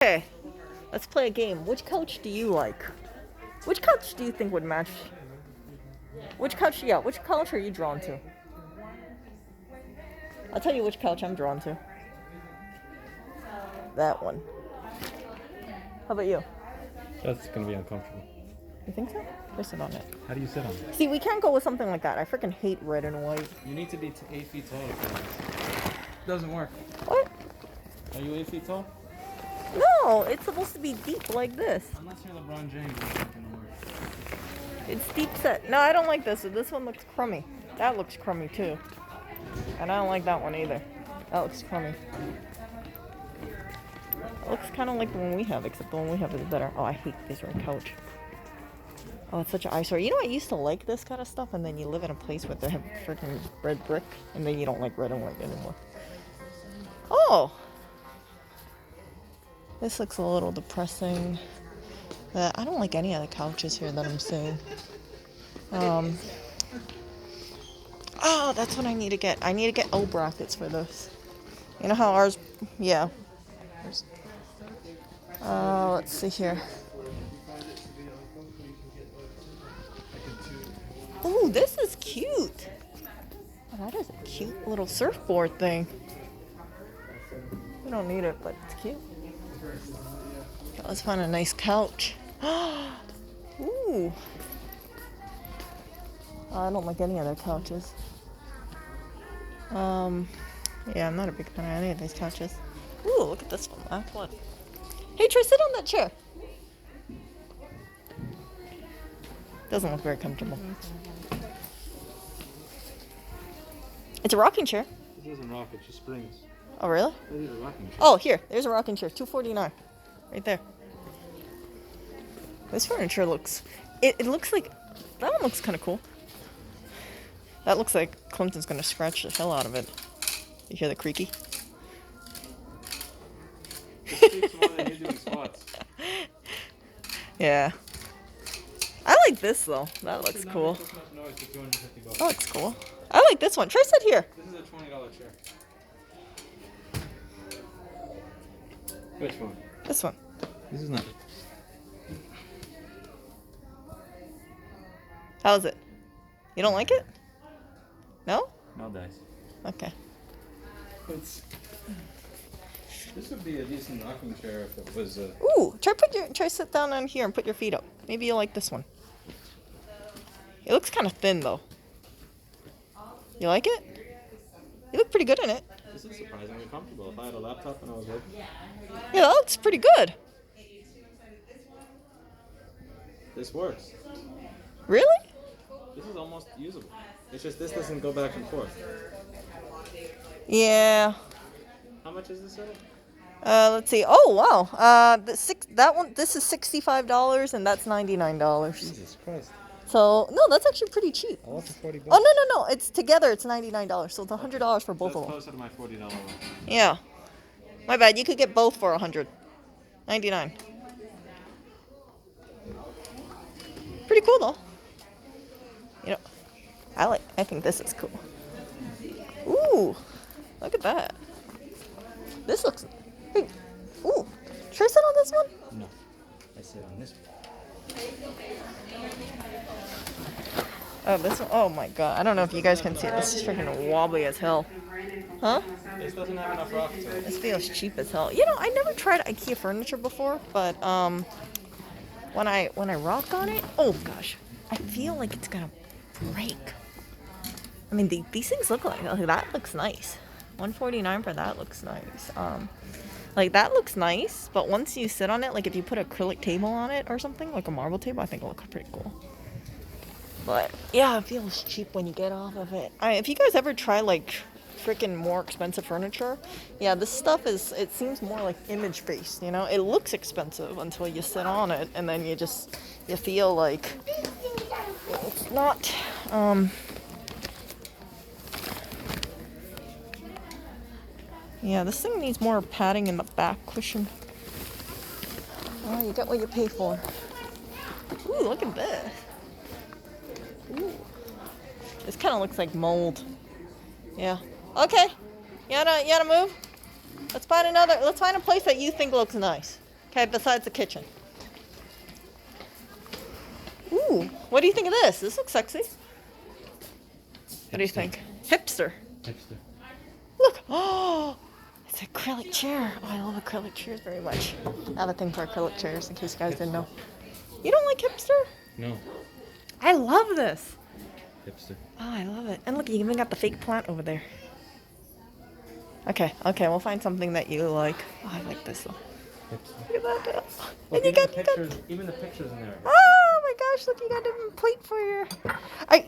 Okay, let's play a game. Which couch do you like? Which couch do you think would match? Which couch are you drawn to? I'll tell you which couch I'm drawn to. That one. How about you? That's gonna be uncomfortable. You think so? Or sit on it. How do you sit on it? See, we can't go with something like that. I freaking hate red and white. You need to be 8 feet tall. Doesn't work. What? Are you 8 feet tall? No, it's supposed to be deep like this. Unless you're LeBron James, it's not gonna work. It's deep set. No, I don't like this. This one looks crummy. That looks crummy too. And I don't like that one either. That looks crummy. It looks kind of like the one we have, except the one we have is better. Oh, I hate this red couch. Oh, it's such an eyesore. You know, I used to like this kind of stuff, and then you live in a place where they have freaking red brick, and then you don't like red and white anymore. Oh! This looks a little depressing. But I don't like any of the couches here that I'm seeing. Oh, that's what I need to get. I need to get O brackets for this. You know how ours, yeah. Let's see here. Oh, this is cute. Oh, that is a cute little surfboard thing. We don't need it, but it's cute. Let's find a nice couch. Ooh. I don't like any other couches. Yeah, I'm not a big fan of any of these couches. Ooh, look at this one. That one. Hey, Trey, sit on that chair. Doesn't look very comfortable. It's a rocking chair. This isn't rock, it's just springs. Oh, really? This is a rocking chair. Oh, here. There's a rocking chair. $249. Right there. This furniture looks... It looks like... That one looks kind of cool. That looks like Clinton's going to scratch the hell out of it. You hear the creaky? This speaks more than you doing squats. Yeah. I like this, though. That looks cool. That looks cool. I like this one. Try sit here. This is a $20 chair. Which one? This one. This is not. How is it? You don't like it? No? No dice. Okay. This would be a decent rocking chair if it was a... Ooh, try sit down on here and put your feet up. Maybe you'll like this one. It looks kind of thin though. You like it? You look pretty good in it. This is surprisingly comfortable. If I had a laptop and I was good. Yeah, that looks pretty good. This works. Really? This is almost usable. It's just this doesn't go back and forth. Yeah. How much is this at? Let's see. Oh wow. That one. This is $65 and that's $99. Jesus Christ. So no, that's actually pretty cheap. All for $40. Oh no. It's together. It's $99. So it's $100 for both of them. That's closer to my $40 one. Yeah. My bad. You could get both for $199. Pretty cool though. You know, I think this is cool. Ooh, look at that. This looks. Hey, ooh, should I sit on this one? No, I sit on this one. Oh, this one. Oh my god. I don't know if you guys can see it. This is freaking wobbly as hell. Huh? This doesn't have enough rock to it. This feels cheap as hell. You know, I never tried IKEA furniture before, but when I rock on it, oh gosh, I feel like it's gonna break. I mean, these things look like that looks nice. $149 for that looks nice. Like that looks nice, but once you sit on it, like if you put an acrylic table on it or something, like a marble table, I think it'll look pretty cool. But yeah, it feels cheap when you get off of it. If you guys ever try like freaking more expensive furniture, yeah, this stuff it seems more like image based, you know? It looks expensive until you sit on it, and then you feel like it's not, yeah, this thing needs more padding in the back cushion. Oh, you get what you pay for. Ooh, look at this. Ooh. This kind of looks like mold. Yeah. Okay. You wanna move? Let's find a place that you think looks nice. Okay, besides the kitchen. Ooh, what do you think of this? This looks sexy. What do you think? Hipster. Hipster. Look. Oh, it's an acrylic chair. Oh, I love acrylic chairs very much. I have a thing for acrylic chairs in case you guys didn't know. You don't like hipster? No. I love this. Hipster. Oh, I love it. And look, you even got the fake plant over there. Okay, we'll find something that you like. Oh, I like this one. Hipster. Look at that. Look, And you got, even the pictures in there. oh my gosh, look, you got a plate for your...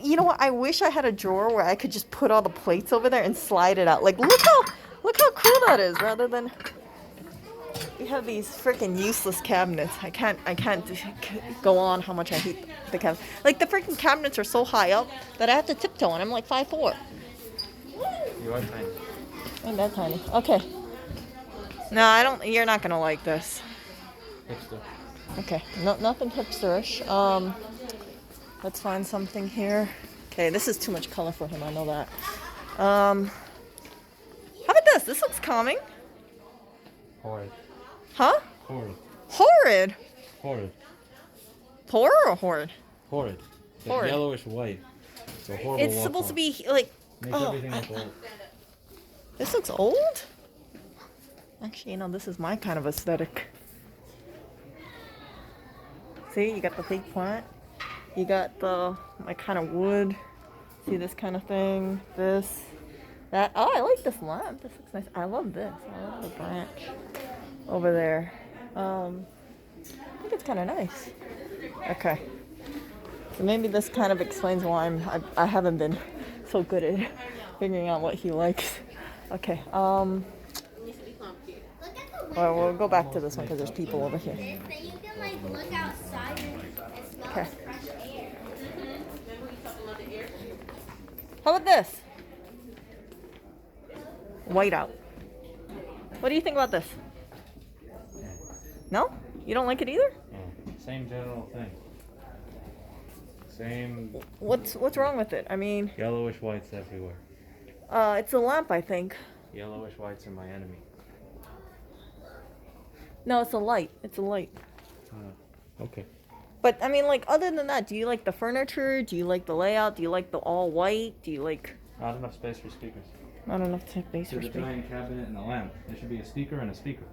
you know what, I wish I had a drawer where I could just put all the plates over there and slide it out. Like, look how cool that is, rather than... We have these freaking useless cabinets. I can't go on how much I hate the cabinets. Like, the freaking cabinets are so high up that I have to tiptoe, and I'm like 5'4". You are tiny. I'm that tiny. Okay. No, I don't. You're not gonna like this. Hipster. Okay. No, nothing hipsterish. Let's find something here. Okay, this is too much color for him. I know that. How about this? This looks calming. Horrid. Huh? Horrid. Horrid. Horrid. Horror or horrid? Horrid. It's Horrid. yellowish white. It's a horrible It's supposed to be like. Makes everything look old. This looks old. Actually, you know, this is my kind of aesthetic. See, you got the fake plant. You got my kind of wood. See this kind of thing. This. That. Oh, I like this lamp. This looks nice. I love this. I love the branch over there. I think it's kind of nice. Okay. So maybe this kind of explains why I haven't been so good at figuring out what he likes. Okay. Well, we'll go back to this one because there's people over here. You can like look outside and smell Okay. fresh air. How about this? Whiteout. What do you think about this? No? You don't like it either? Yeah. Same general thing. Same What's wrong with it? I mean, yellowish whites everywhere. it's a lamp, I think. Yellowish whites are my enemy. No, it's a light. It's a light. Okay. But I mean, like, other than that, do you like the furniture? Do you like the layout? Do you like the all white? Do you like? Not enough space for speakers. Not enough space To for the speakers. giant cabinet and the lamp. There should be a speaker and a speaker.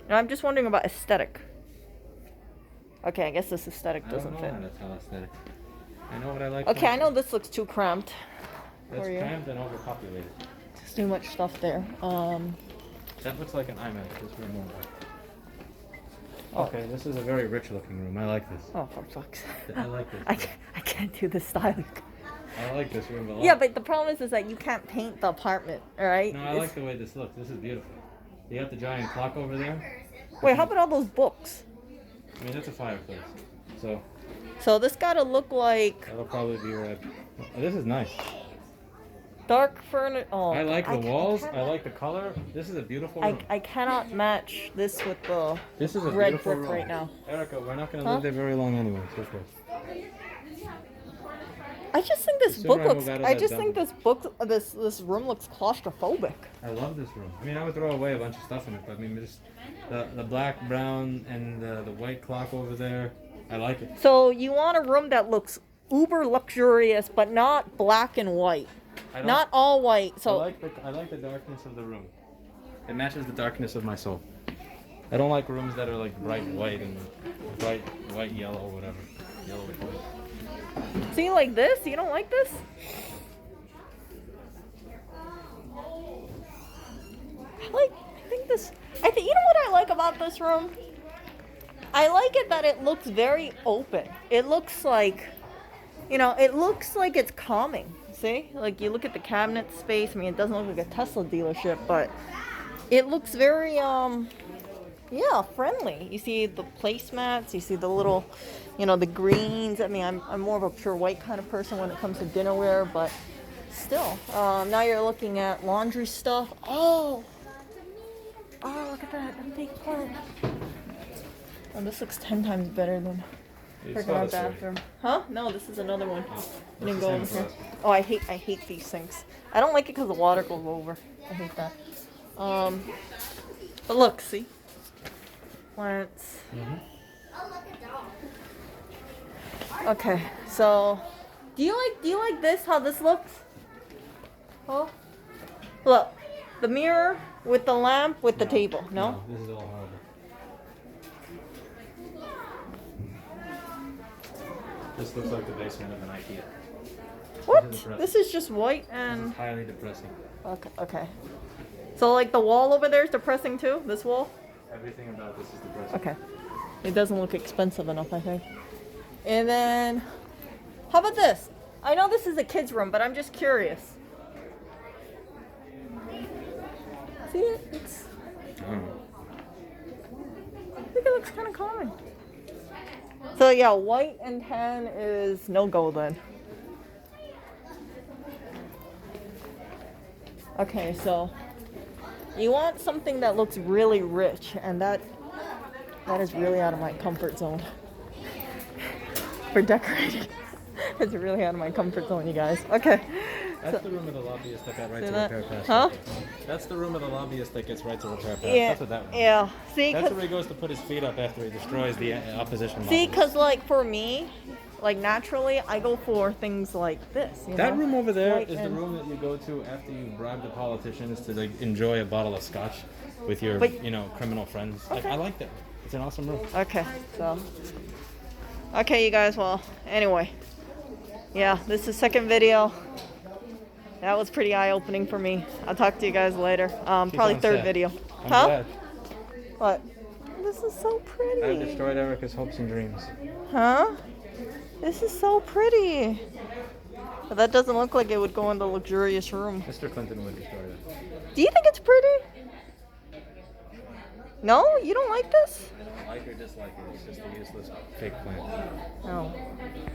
No, I'm just wondering about aesthetic. Okay, I guess this aesthetic doesn't fit. I don't know how to tell aesthetic. I know what I like. Okay, I know this looks too cramped. That's for you. cramped and overpopulated. There's too much stuff there. That looks like an iMac. This room won't work. Oh. Okay, this is a very rich looking room. I like this. Oh, for fuck's sake. I like this. I can't do this styling. I like this room a lot. Yeah, but the problem is that you can't paint the apartment, alright? No, I like the way this looks. This is beautiful. You got the giant clock over there. Wait, how about all those books? I mean, that's a fireplace. So So this gotta look like that'll probably be red. Oh, this is nice. dark furniture. Oh, I like the walls. can't- I like the color. This is a beautiful room. I cannot match this with the This is a red beautiful brick room. right now. Erica, we're not going to Huh? live there very long anyway. So close. I just think this The book sooner I looks. move out of I that just think dump. this room looks claustrophobic. I love this room. I mean, I would throw away a bunch of stuff in it, but I mean, just the black, brown, and the white clock over there. I like it. So you want a room that looks uber luxurious, but not black and white. I don't- Not all white. So I like the darkness of the room. It matches the darkness of my soul. I don't like rooms that are like bright white and bright white yellow or whatever. Yellow with white. so you like this? You don't like this? I think this. You know what I like about this room? I like it that it looks very open. It looks like, it looks like it's calming. See? Like you look at the cabinet space. I mean, it doesn't look like a Tesla dealership, but it looks very, friendly. You see the placemats. You see the little, the greens. I mean, I'm more of a pure white kind of person when it comes to dinnerware, but still. Now you're looking at laundry stuff. Oh, look at that. I'm big plant. Oh, this looks 10 times better than You freaking saw our this already. bathroom. Huh? No, this is another one. I It's didn't the go same over as here. last one. Oh, I hate these sinks. I don't like it because the water goes over. I hate that. But look, see? Plants. Mm-hmm. Oh, look at dog. Okay, so do you like this? How this looks? Oh, look, the mirror with the lamp with the table. No. This is all horrible. This looks like the basement of an IKEA. What? This is depressing. This is just white This and is highly depressing. okay. Okay. So like the wall over there is depressing too. This wall. Everything about this is depressing. Okay. It doesn't look expensive enough, I think. And then, how about this? I know this is a kid's room, but I'm just curious. See it? It's, I think it looks kind of common. So yeah, white and tan is no go then. Okay, so you want something that looks really rich, and that is really out of my comfort zone for decorating. It's really out of my comfort zone, you guys. Okay. That's the room of the lobbyist that got right See to that? repair pass. Huh? That's the room of the lobbyist that gets right to repair pass. Yeah. That's what that one is. Yeah. See, That's 'cause- where he goes to put his feet up after he destroys the opposition. see, lobbyists. because like for me, like naturally, I go for things like this. You That know? room over there White is the and- room that you go to after you bribe the politicians to like enjoy a bottle of scotch with your, But- criminal friends. Okay. I like that. It's an awesome room. Okay, so. Okay, you guys, well, anyway. Yeah, this is the second video. That was pretty eye-opening for me. I'll talk to you guys later. Probably sounds third sad. video. I'm Huh? glad. What? This is so I pretty. destroyed Erica's hopes and dreams. Huh? This is so pretty. But that doesn't look like it would go in the luxurious room. Mr. Clinton would destroy that. Do you think it's pretty? No? You don't like this? Like or dislike it, it's just a useless fake plant. No.